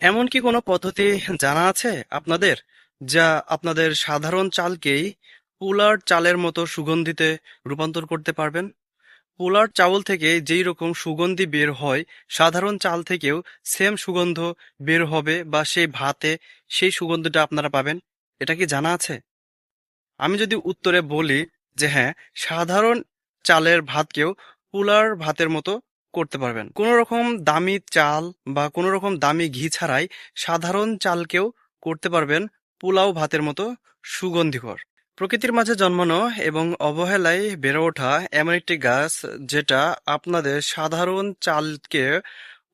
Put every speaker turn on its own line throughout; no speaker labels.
এমন কি কোনো পদ্ধতি জানা আছে আপনাদের, যা আপনাদের সাধারণ চালকেই পুলার চালের মতো সুগন্ধিতে রূপান্তর করতে পারবেন? পুলার চাউল থেকে যেই রকম সুগন্ধি বের হয়, সাধারণ চাল থেকেও সেম সুগন্ধ বের হবে, বা সেই ভাতে সেই সুগন্ধটা আপনারা পাবেন। এটা কি জানা আছে? আমি যদি উত্তরে বলি যে হ্যাঁ, সাধারণ চালের ভাতকেও পুলার ভাতের মতো করতে পারবেন। কোনো রকম দামি চাল বা কোনো রকম দামি ঘি ছাড়াই সাধারণ চালকেও করতে পারবেন পোলাও ভাতের মতো সুগন্ধিকর। প্রকৃতির মাঝে জন্মানো এবং অবহেলায় বেড়ে ওঠা এমন একটি গাছ, যেটা আপনাদের সাধারণ চালকে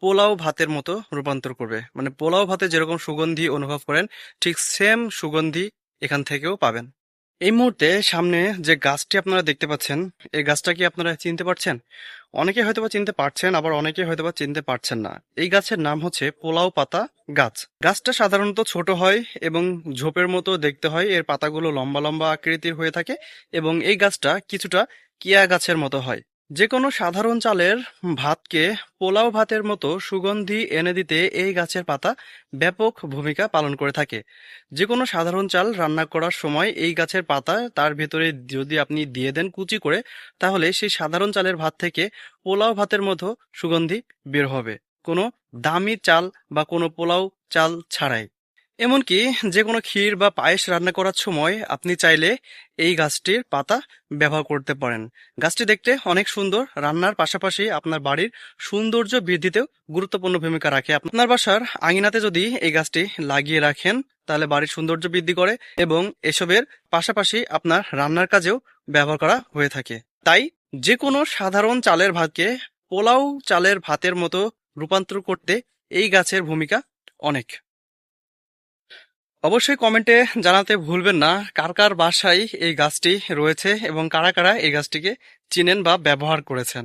পোলাও ভাতের মতো রূপান্তর করবে। মানে পোলাও ভাতে যেরকম সুগন্ধি অনুভব করেন, ঠিক সেম সুগন্ধি এখান থেকেও পাবেন। এই মুহূর্তে সামনে যে গাছটি আপনারা দেখতে পাচ্ছেন, এই গাছটা কি আপনারা চিনতে পারছেন? অনেকে হয়তোবা চিনতে পারছেন, আবার অনেকে হয়তোবা চিনতে পারছেন না। এই গাছের নাম হচ্ছে পোলাও পাতা গাছ। গাছটা সাধারণত ছোট হয় এবং ঝোপের মতো দেখতে হয়। এর পাতাগুলো লম্বা লম্বা আকৃতির হয়ে থাকে এবং এই গাছটা কিছুটা কিয়া গাছের মতো হয়। যে কোনো সাধারণ চালের ভাতকে পোলাও ভাতের মতো সুগন্ধি এনে দিতে এই গাছের পাতা ব্যাপক ভূমিকা পালন করে থাকে। যে কোনো সাধারণ চাল রান্না করার সময় এই গাছের পাতা তার ভেতরে যদি আপনি দিয়ে দেন কুচি করে, তাহলে সেই সাধারণ চালের ভাত থেকে পোলাও ভাতের মতো সুগন্ধি বের হবে, কোনো দামি চাল বা কোনো পোলাও চাল ছাড়াই। এমনকি যে কোনো ক্ষীর বা পায়েস রান্না করার সময় আপনি চাইলে এই গাছটির পাতা ব্যবহার করতে পারেন। গাছটি দেখতে অনেক সুন্দর, রান্নার পাশাপাশি আপনার বাড়ির সৌন্দর্য বৃদ্ধিতেও গুরুত্বপূর্ণ ভূমিকা রাখে। আপনার বাসার আঙিনাতে যদি এই গাছটি লাগিয়ে রাখেন, তাহলে বাড়ির সৌন্দর্য বৃদ্ধি করে এবং এসবের পাশাপাশি আপনার রান্নার কাজেও ব্যবহার করা হয়ে থাকে। তাই যে কোনো সাধারণ চালের ভাতকে পোলাও চালের ভাতের মতো রূপান্তর করতে এই গাছের ভূমিকা অনেক। অবশ্যই কমেন্টে জানাতে ভুলবেন না কার কার বাসায় এই গাছটি রয়েছে এবং কারা কারা এই গাছটিকে চিনেন বা ব্যবহার করেছেন।